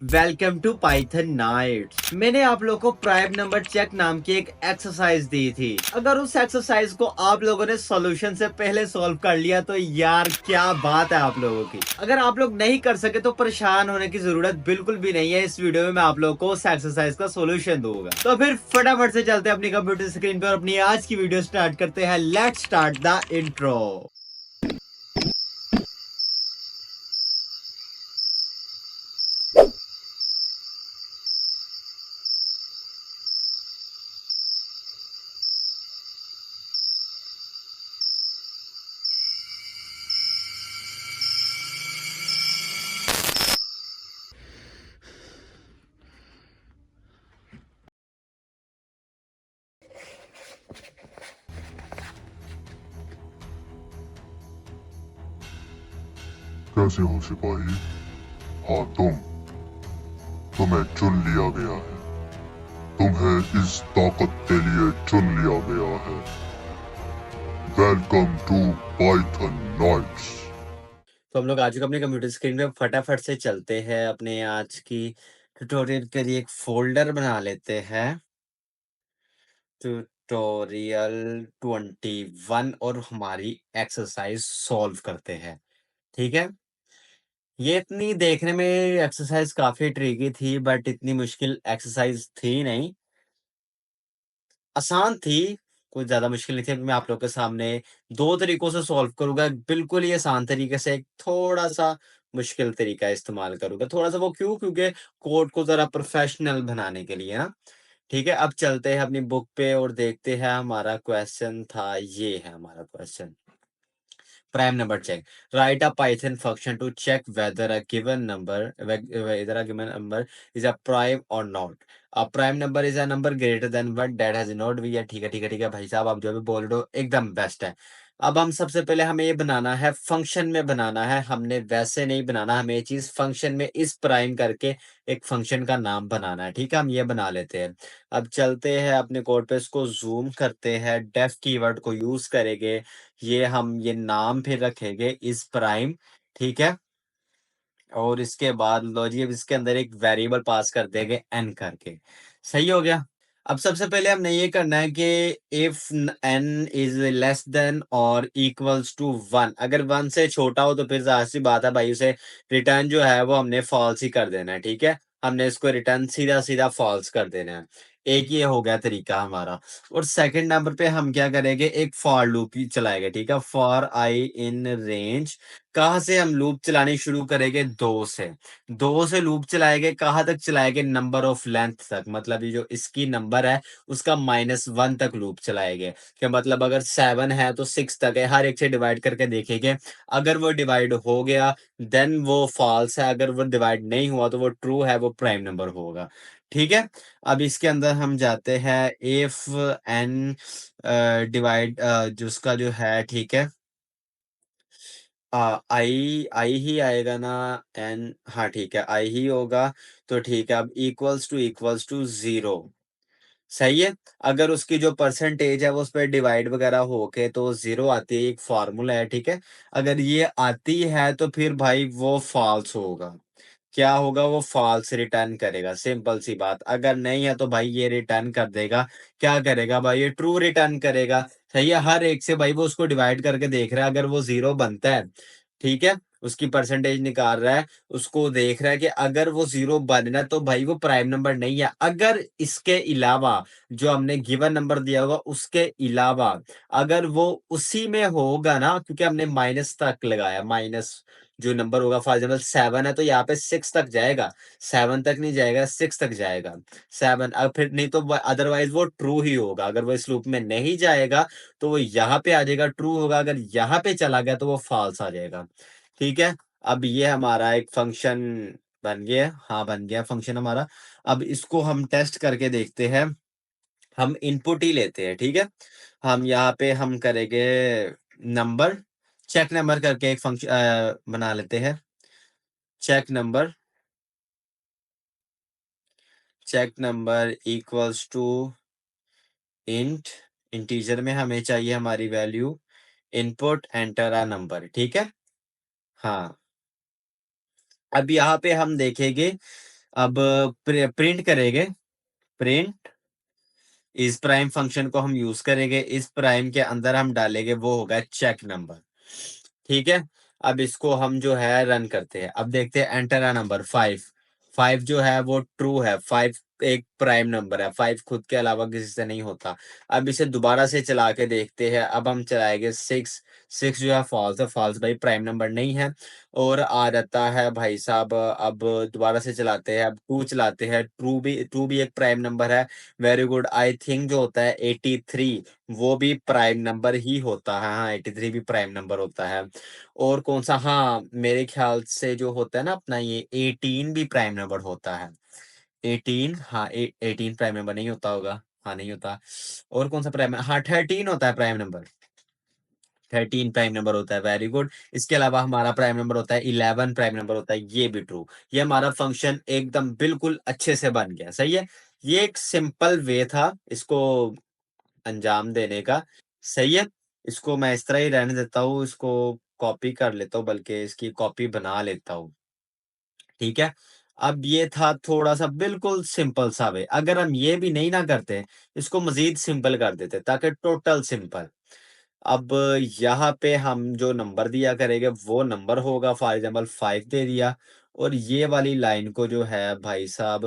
Welcome to Python nights. मैंने आप लोगों को प्राइम नंबर चेक नाम की एक एक्सरसाइज दी थी। अगर उस एक्सरसाइज को आप लोगों ने सॉल्यूशन से पहले सॉल्व कर लिया तो यार क्या बात है आप लोगों की। अगर आप लोग नहीं कर सके तो परेशान होने की जरूरत बिल्कुल भी नहीं है। इस वीडियो में मैं आप लोगों को उस एक्सरसाइज का सॉल्यूशन दूंगा। तो फिर फटाफट से चलते हैं अपनी कंप्यूटर स्क्रीन पर, अपनी आज की वीडियो स्टार्ट करते हैं। Let's start the intro. कैसे हो सिपाही? हाँ तुम्हें चुन लिया गया है। तुम्हें इस ताकत के लिए चुन लिया गया है। Welcome to Python nights. तो हम लोग आज अपने कंप्यूटर स्क्रीन पे फटाफट से चलते हैं। अपने आज की ट्यूटोरियल के लिए एक फोल्डर बना लेते हैं, ट्यूटोरियल 21, और हमारी एक्सरसाइज सॉल्व करते हैं। ठीक है, ये इतनी देखने में एक्सरसाइज काफी ट्रिकी थी, बट इतनी मुश्किल एक्सरसाइज थी नहीं, आसान थी। कुछ ज्यादा मुश्किल नहीं थी। अभी मैं आप लोग के सामने दो तरीकों से सॉल्व करूंगा। बिल्कुल ही आसान तरीके से, एक थोड़ा सा मुश्किल तरीका इस्तेमाल करूंगा। थोड़ा सा वो क्यों? क्योंकि कोड को जरा प्रोफेशनल बनाने के लिए ना। ठीक है, अब चलते हैं अपनी बुक पे और देखते हैं। हमारा क्वेश्चन था, ये है हमारा question. Prime number check. Write a Python function to check whether a given number, is a prime or not. A prime number is a number greater than one that has not भी है। ठीक है, ठीक है, ठीक है भाई साहब, आप जो भी बोल रहे हो एकदम बेस्ट है। अब हम सबसे पहले हमें ये बनाना है, फंक्शन में बनाना है। हमने वैसे नहीं बनाना, हमें ये चीज फंक्शन में इस प्राइम करके एक फंक्शन का नाम बनाना है। ठीक है, हम ये बना लेते हैं। अब चलते हैं अपने कोड पे, इसको जूम करते हैं, डेफ कीवर्ड को यूज करेंगे। ये नाम फिर रखेंगे इस प्राइम। ठीक है, और इसके बाद लो जी, अब इसके अंदर एक वेरिएबल पास कर देंगे एन करके। सही हो गया। अब सबसे पहले हमने ये करना है कि if n is less than और इक्वल्स टू वन, अगर वन से छोटा हो तो फिर जाहिर सी बात है भाई, उसे रिटर्न जो है वो हमने फॉल्स ही कर देना है। ठीक है, हमने इसको रिटर्न सीधा सीधा फॉल्स कर देना है। एक ये हो गया तरीका हमारा। और सेकंड नंबर पे हम क्या करेंगे, एक फॉर लूप ही चलाएंगे। ठीक है, फॉर आई इन रेंज। कहाँ से हम लूप चलानी शुरू करेंगे? दो से। दो से लूप चलाएंगे, कहाँ तक चलाएंगे? नंबर ऑफ लेंथ तक। मतलब ये जो इसकी नंबर है उसका -1 तक लूप चलाएंगे। क्या मतलब? अगर 7 है तो 6 तक है, हर एक से डिवाइड करके देखेंगे। अगर वो डिवाइड हो गया देन वो फॉल्स है, अगर वो डिवाइड नहीं हुआ तो वो ट्रू है, वो प्राइम नंबर होगा। ठीक है, अब इसके अंदर हम जाते हैं, इफ एन डिवाइड जिसका जो है, ठीक है, आई आई ही आएगा ना? एन, हाँ ठीक है, आई ही होगा। तो ठीक है, अब इक्वल्स टू 0। सही है। अगर उसकी जो परसेंटेज है वो उस पर डिवाइड वगैरह होके तो 0 आती है, एक फॉर्मूला है। ठीक है, अगर ये आती है तो फिर भाई वो फॉल्स होगा। क्या होगा? वो फॉल्स रिटर्न करेगा, सिंपल सी बात। अगर नहीं है तो भाई ये रिटर्न कर देगा। क्या करेगा भाई? ये ट्रू रिटर्न करेगा। सही है, हर एक से भाई वो उसको डिवाइड करके देख रहा है। अगर वो 0 बनता है, ठीक है, उसकी परसेंटेज निकाल रहा है, उसको देख रहा है कि अगर वो 0 बनना तो भाई वो प्राइम नंबर नहीं है। अगर इसके अलावा जो हमने गिवन नंबर दिया होगा उसके अलावा अगर वो उसी में होगा ना, क्योंकि हमने माइनस तक लगाया, माइनस जो नंबर होगा, फॉर एग्जाम्पल 7 है तो यहाँ पे 6 तक जाएगा। 7 तक नहीं जाएगा, 6 तक जाएगा। 7, अब फिर नहीं तो अदरवाइज वो ट्रू ही होगा। अगर वो इस लूप में नहीं जाएगा तो वो यहाँ पे आ जाएगा, ट्रू होगा। अगर यहाँ पे चला गया तो वो फॉल्स आ जाएगा। ठीक है, अब ये हमारा एक फंक्शन बन गया। हाँ, बन गया फंक्शन हमारा। अब इसको हम टेस्ट करके देखते हैं। हम इनपुट ही लेते हैं। ठीक है, हम यहाँ पे हम करेंगे नंबर, चेक नंबर करके एक फंक्शन बना लेते हैं। Check number, check number equals to int, integer में हमें चाहिए हमारी value, input enter a number. ठीक है, हाँ। अब यहाँ पे हम देखेंगे, अब प्रिंट करेंगे, प्रिंट इस प्राइम फंक्शन को हम यूज करेंगे, इस प्राइम के अंदर हम डालेंगे वो होगा चेक नंबर। ठीक है, अब इसको हम जो है रन करते हैं, अब देखते हैं एंटर अ नंबर 5। 5 जो है वो ट्रू है, 5 एक प्राइम नंबर है, 5 खुद के अलावा किसी से नहीं होता। अब इसे दोबारा से चला के देखते हैं, अब हम चलाएंगे 6। 6 जो है फॉल्स है, फॉल्स भाई प्राइम नंबर नहीं है। और आ जाता है भाई साहब, अब दोबारा से चलाते हैं, अब 2 चलाते हैं, ट्रू भी एक प्राइम नंबर है। वेरी गुड, आई थिंक जो होता है 83 वो भी प्राइम नंबर ही होता है। हाँ, 83 भी प्राइम नंबर होता है। और कौन सा, हाँ मेरे ख्याल से जो होता है ना अपना ये 18 भी प्राइम नंबर होता है। 18, हाँ 18 प्राइम नंबर नहीं होता होगा। हाँ नहीं होता। और कौन सा प्राइम, हाँ 13 होता है प्राइम नंबर। 13 प्राइम नंबर होता है, वेरी गुड। इसके अलावा हमारा प्राइम नंबर होता है 11 प्राइम नंबर होता है, ये भी ट्रू। ये हमारा फंक्शन एकदम बिल्कुल अच्छे से बन गया, सही है। ये एक सिंपल वे था इसको अंजाम देने का, सही है। इसको मैं इस तरह ही रहने देता हूँ, इसको कॉपी कर लेता हूँ, बल्कि इसकी कॉपी बना लेता हूँ। ठीक है, अब ये था थोड़ा सा बिल्कुल सिंपल सा वे। अगर हम ये भी नहीं ना करते, इसको मजीद सिंपल कर देते ताकि टोटल सिंपल। अब यहाँ पे हम जो नंबर दिया करेंगे वो नंबर होगा, फॉर एग्जांपल 5 दे दिया। और ये वाली लाइन को जो है भाई साहब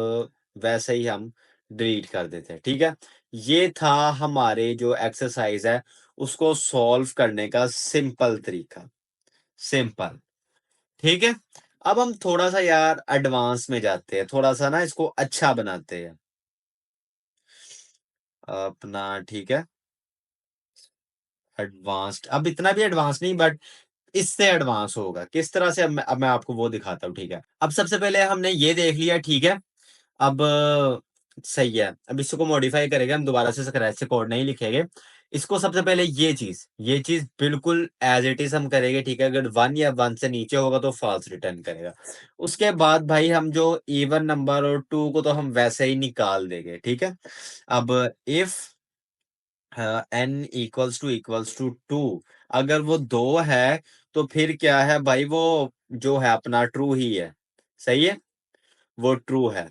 वैसे ही हम डिलीट कर देते हैं। ठीक है, ये था हमारे जो एक्सरसाइज है उसको सॉल्व करने का सिंपल तरीका, सिंपल। ठीक है, अब हम थोड़ा सा यार एडवांस में जाते हैं, थोड़ा सा ना इसको अच्छा बनाते हैं अपना। ठीक है, एडवांस्ड, अब इतना भी एडवांस नहीं बट इससे एडवांस होगा किस तरह से, अब मैं आपको वो दिखाता हूँ। ठीक है, अब सबसे पहले हमने ये देख लिया, ठीक है। अब सही है, अब इसको मॉडिफाई करेंगे हम, दोबारा से स्क्रैच से कोड नहीं लिखेंगे इसको। सबसे पहले ये चीज बिल्कुल एज इट इज हम करेंगे, ठीक है। अगर 1 या 1 से नीचे होगा तो फॉल्स रिटर्न करेगा। उसके बाद भाई हम जो इवन नंबर और 2 को तो हम वैसे ही निकाल देंगे, ठीक है। अब इफ n इक्वल्स टू 2, अगर वो 2 है तो फिर क्या है भाई, वो जो है अपना ट्रू ही है, सही है, वो ट्रू है,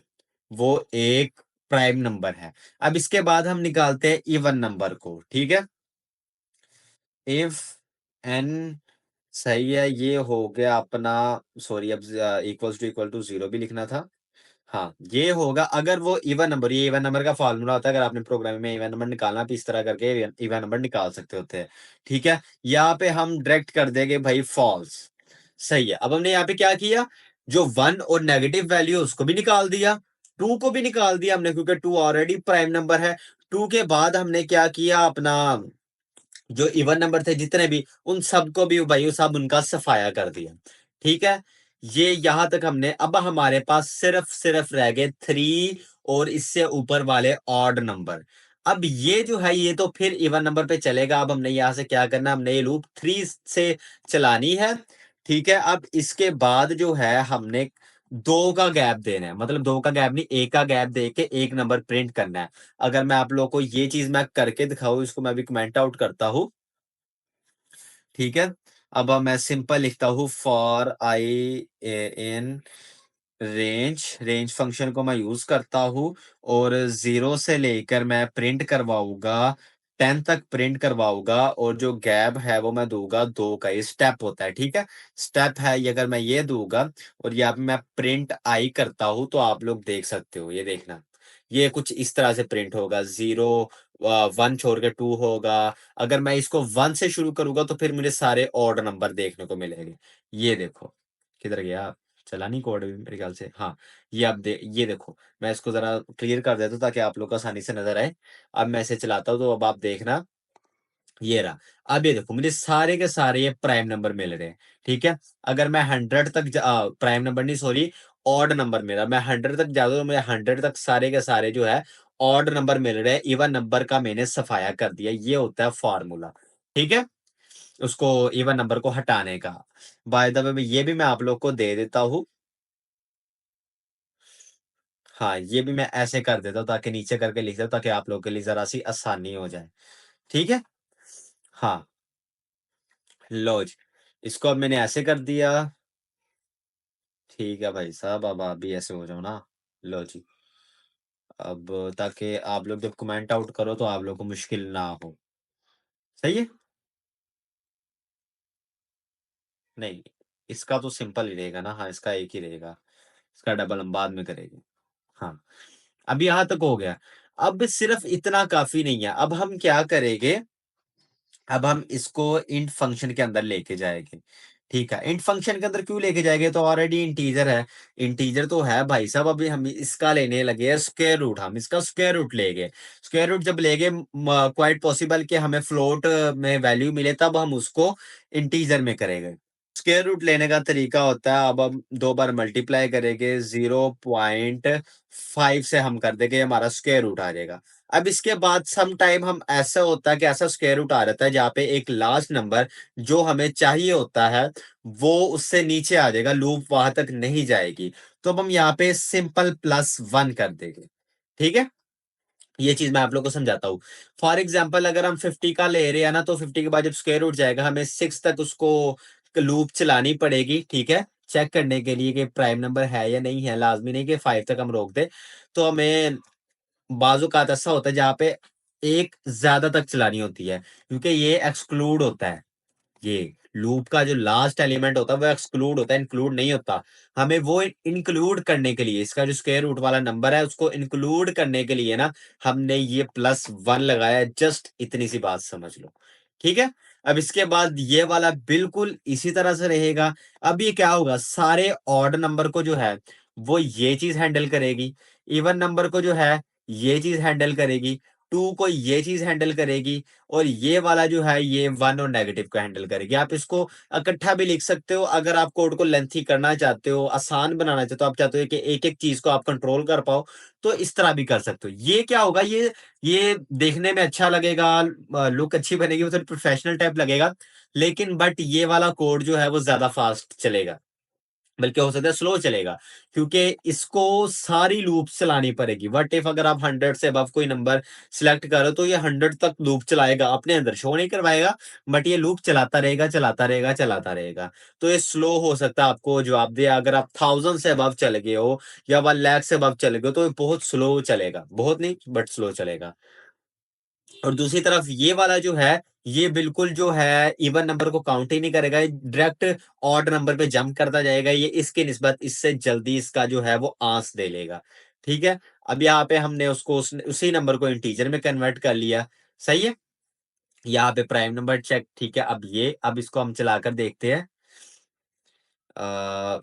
वो एक प्राइम नंबर है। अब इसके बाद हम निकालते हैं इवन नंबर को, ठीक है। इफ n सही है, ये हो गया अपना, सॉरी अब इक्वल टू 0 भी लिखना था। हाँ, ये होगा अगर वो इवन नंबर, ये इवन नंबर का फॉर्मूला होता है, अगर आपने प्रोग्रामिंग में इवन नंबर निकालना तो इस तरह करके इवन नंबर निकाल सकते होते हैं। ठीक है, यहाँ पे हम डायरेक्ट कर देंगे भाई फॉल्स, सही है। अब हमने यहाँ पे क्या किया, जो 1 और नेगेटिव वैल्यू उसको भी निकाल दिया, 2 को भी निकाल दिया हमने क्योंकि 2 ऑलरेडी प्राइम नंबर है। 2 के बाद हमने क्या किया अपना, जो इवन नंबर थे जितने भी, उन सबको भी भाई सब उनका सफाया कर दिया। ठीक है, ये यहां तक हमने, अब हमारे पास सिर्फ सिर्फ रह गए 3 और इससे ऊपर वाले ऑड नंबर। अब ये जो है ये तो फिर इवन नंबर पे चलेगा। अब हमने यहां से क्या करना, हमने ये लूप 3 से चलानी है। ठीक है, अब इसके बाद जो है हमने 2 का गैप देना है, मतलब 2 का गैप नहीं, 1 का गैप दे के एक नंबर प्रिंट करना है। अगर मैं आप लोगों को ये चीज मैं करके दिखाऊं, इसको मैं भी कमेंट आउट करता हूं। ठीक है, अब मैं सिंपल लिखता हूँ for I in range function को मैं यूज करता हूँ। और 0 से लेकर मैं प्रिंट करवाऊंगा 10 तक प्रिंट करवाऊंगा, और जो गैप है वो मैं दूंगा 2 का, ये स्टेप होता है, ठीक है। स्टेप है ये, अगर मैं ये दूंगा और यहाँ पे मैं प्रिंट आई करता हूँ तो आप लोग देख सकते हो, ये देखना, ये कुछ इस तरह से प्रिंट होगा, 0 1 छोड़ के 2 होगा। अगर मैं इसको 1 से शुरू करूंगा तो फिर मुझे सारे ऑड नंबर देखने को मिलेंगे। ये देखो, किधर गया, चला नहीं कोड अभी मेरे ख्याल से, हाँ। ये देखो, मैं इसको जरा क्लियर कर देता हूँ ताकि आप लोग को आसानी से नजर आए। अब मैं इसे चलाता हूँ तो अब आप देखना, ये रहा। अब ये देखो, मुझे सारे के सारे ये प्राइम नंबर मिल रहे हैं, ठीक है। अगर मैं 100 तक प्राइम नंबर नहीं, सॉरी, ऑड नंबर मेरा, मैं 100 तक जाता हूँ तो मुझे 100 तक सारे के सारे जो है ऑड नंबर मिल रहे हैं। इवन नंबर का मैंने सफाया कर दिया, ये होता है फॉर्मूला, ठीक है, उसको इवन नंबर को हटाने का। बाय द वे ये भी मैं आप लोग को दे देता हूँ। हाँ, ये भी मैं ऐसे कर देता हूँ ताकि नीचे करके लिख देता हूँ ताकि आप लोगों के लिए जरा सी आसानी हो जाए, ठीक है। हाँ, लो जी, इसको अब मैंने ऐसे कर दिया। ठीक है भाई साहब, अब आप भी ऐसे हो जाओ ना। लो जी। अब ताकि आप लोग जब कमेंट आउट करो तो आप लोग को मुश्किल ना हो। सही है? नहीं, इसका तो सिंपल ही रहेगा ना। हाँ, इसका एक ही रहेगा। इसका डबल हम बाद में करेंगे। हाँ, अब यहाँ तक हो गया। अब सिर्फ इतना काफ़ी नहीं है। अब हम क्या करेंगे, अब हम इसको इंट फंक्शन के अंदर लेके जाएँगे। ठीक है, इंट फंक्शन के अंदर क्यों लेके जाएँगे, तो ऑलरेडी इंटीजर है। इंटीजर तो है भाई साहब, अभी हम इसका लेने लगे हैं स्क्वायर रूट, हम इसका स्क्वायर रूट लेंगे। स्क्वायर रूट जब लेंगे क्वाइट पॉसिबल कि हमें फ्लोट में वैल्यू मिले, तब हम उसको इंटीजर में करेंगे। स्क्वायर रूट लेने का तरीका होता है, अब हम 2 बार मल्टीप्लाई करेंगे, 0.5 से हम कर देंगे, हमारा स्क्वायर रूट आ जाएगा। अब इसके बाद सम टाइम हम ऐसा होता है कि ऐसा स्क्वायर रूट आ जाता है जहाँ पे एक लास्ट नंबर जो हमें चाहिए होता है, वो उससे नीचे आ जाएगा, लूप वहां तक नहीं जाएगी। तो अब हम यहाँ पे सिंपल +1 कर देंगे। ठीक है? ये चीज मैं आप लोग को समझाता हूँ। फॉर एग्जाम्पल अगर हम 50 का ले रहे हैं ना, तो 50 के बाद जब स्क्वायर रूट जाएगा, हमें 6 तक उसको लूप चलानी पड़ेगी। ठीक है, चेक करने के लिए कि प्राइम नंबर है या नहीं है। लाजमी नहीं कि 5 तक हम रोक दे। तो हमें बाज़-औक़ात ऐसा होता है जहाँ पे एक ज़्यादा तक चलानी होती है, क्योंकि ये एक्सक्लूड होता है। ये लूप का जो लास्ट एलिमेंट होता है वो एक्सक्लूड होता है, इंक्लूड नहीं होता। हमें वो इंक्लूड करने के लिए, इसका जो स्क्वायर रूट वाला नंबर है उसको इंक्लूड करने के लिए ना, हमने ये +1 लगाया है। जस्ट इतनी सी बात समझ लो। ठीक है? अब इसके बाद ये वाला बिल्कुल इसी तरह से रहेगा। अब ये क्या होगा, सारे ऑड नंबर को जो है वो ये चीज़ हैंडल करेगी। इवन नंबर को जो है ये चीज़ हैंडल करेगी। 2 को ये चीज़ हैंडल करेगी। और ये वाला जो है ये 1 और नेगेटिव को हैंडल करेगी। आप इसको इकट्ठा भी लिख सकते हो, अगर आप कोड को लेंथी करना चाहते हो, आसान बनाना चाहते हो, आप चाहते हो कि एक-एक चीज़ को आप कंट्रोल कर पाओ, तो इस तरह भी कर सकते हो। ये क्या होगा, ये देखने में अच्छा लगेगा, लुक अच्छी बनेगी, वो थोड़ी प्रोफेशनल टाइप लगेगा, लेकिन बट ये वाला कोड जो है वो ज़्यादा फास्ट चलेगा। बल्कि हो सकता है स्लो चलेगा, क्योंकि इसको सारी लूप्स चलानी पड़ेगी। व्हाट इफ अगर आप 100 से अबव कोई नंबर सिलेक्ट करो, तो ये 100 तक लूप चलाएगा, अपने अंदर शो नहीं करवाएगा, बट ये लूप चलाता रहेगा, चलाता रहेगा, चलाता रहेगा। तो ये स्लो हो सकता है आपको जवाब दे। अगर आप 1000 से अबव चले गए हो या 1 लाख से अबव चले गए हो, तो ये बहुत स्लो चलेगा, बहुत नहीं बट स्लो चलेगा। और दूसरी तरफ ये वाला जो है, ये बिल्कुल जो है इवन नंबर को काउंट ही नहीं करेगा, डायरेक्ट ऑड नंबर पे जंप करता जाएगा। ये इसकी निस्बत इससे जल्दी इसका जो है वो आंस दे लेगा। ठीक है? अब यहाँ पे हमने उसको उसी नंबर को इंटीजर में कन्वर्ट कर लिया। सही है? यहाँ पे प्राइम नंबर चेक। ठीक है, अब इसको हम चलाकर देखते हैं।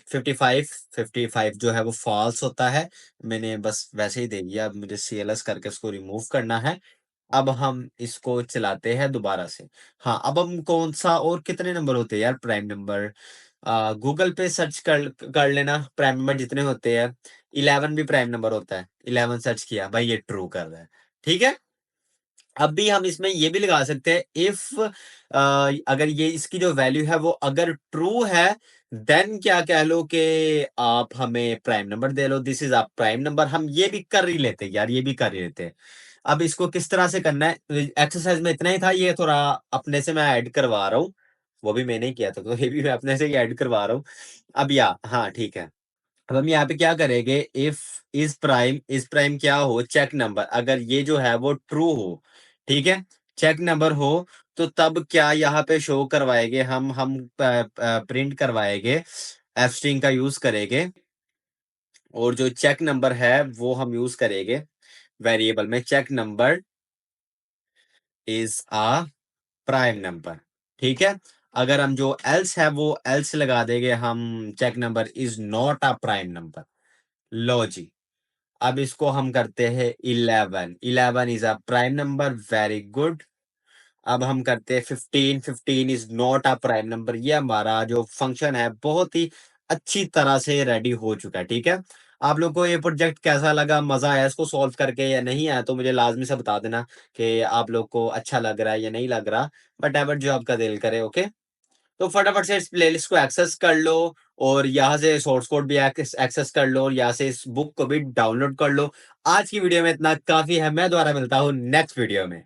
55 55 जो है वो फॉल्स होता है। मैंने बस वैसे ही दे दिया, अब मुझे सीएलएस करके उसको रिमूव करना है। अब हम इसको चलाते हैं दोबारा से। हाँ, अब हम कौन-सा और कितने नंबर होते हैं यार प्राइम नंबर? गूगल पे सर्च कर लेना प्राइम नंबर जितने होते हैं। 11 भी प्राइम नंबर होता है। 11 सर्च किया, भाई ये ट्रू कर रहा है। ठीक है? अब भी हम इसमें ये भी लगा सकते हैं, इफ अगर ये इसकी जो वैल्यू है वो अगर ट्रू है, देन क्या कह लो कि आप हमें prime number they low, this is a prime number. हम ये भी कर ही लेते हैं यार, ये भी कर ही लेते हैं। अब इसको किस तरह से करना है, एक्सरसाइज में इतना ही था, ये थोड़ा अपने से मैं ऐड करवा रहा हूँ। वो भी मैंने ही किया था, तो ये भी मैं अपने से ही ऐड करवा रहा हूँ। अब या हाँ ठीक है। अब हम यहाँ पे क्या करेंगे, इफ इज प्राइम क्या हो, चेक नंबर, अगर ये जो है वो ट्रू हो, ठीक है, चेक नंबर हो, तो तब क्या यहाँ पे शो करवाएंगे, हम प्रिंट करवाएंगे, एफ स्ट्रिंग का यूज करेंगे। और जो चेक नंबर है वो हम यूज करेंगे वेरिएबल में, check number is a prime number. ठीक है? अगर हम जो एल्स है वो एल्स लगा देंगे, हम check number is not a prime number. लो जी। अब इसको हम करते हैं 11। 11 is a prime number, very good. अब हम करते हैं 15। 15 is not a prime number. ये हमारा जो फंक्शन है बहुत ही अच्छी तरह से रेडी हो चुका है। ठीक है? आप लोग को ये प्रोजेक्ट कैसा लगा, मजा आया इसको सॉल्व करके या नहीं आया, तो मुझे लाजमी से बता देना कि आप लोग को अच्छा लग रहा है या नहीं लग रहा। बट एवर जो आपका दिल करे। ओके, तो फटाफट से इस प्लेलिस्ट को एक्सेस कर लो, और यहाँ से सोर्स कोड भी एक्सेस कर लो, और यहाँ से इस बुक को भी डाउनलोड कर लो। आज की वीडियो में इतना काफी है। मैं दोबारा मिलता हूँ नेक्स्ट वीडियो में।